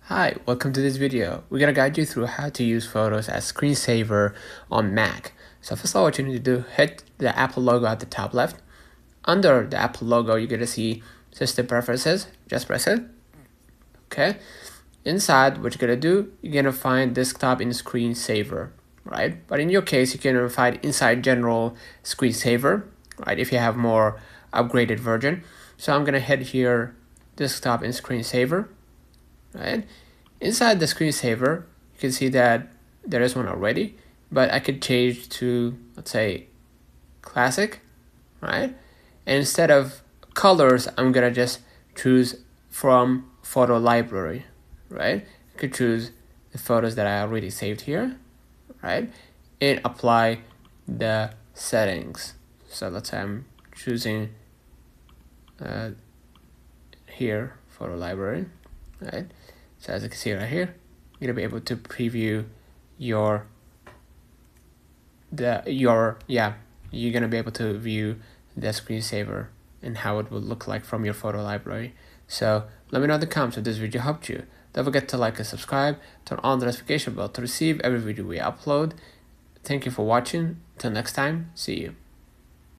Hi, welcome to this video. We're gonna guide you through how to use Photos as screensaver on Mac. So first of all, what you need to do, hit the Apple logo at the top left. Under the Apple logo, you're gonna see System Preferences. Just press it. Okay. Inside, what you're gonna do, you're gonna find Desktop in Screensaver, right? But in your case, you can find inside General Screensaver, right? If you have more upgraded version. So I'm gonna hit here, Desktop in Screensaver. Right, inside the screensaver, you can see that there is one already, but I could change to, let's say, classic, right? And instead of colors, I'm gonna just choose from photo library, right? I could choose the photos that I already saved here, right? And apply the settings. So let's say I'm choosing here, photo library, right? So as you can see right here, you're gonna be able to preview you're gonna be able to view the screensaver and how it will look like from your photo library. So let me know in the comments if this video helped you. Don't forget to like and subscribe, turn on the notification bell to receive every video we upload. Thank you for watching. Till next time, see you.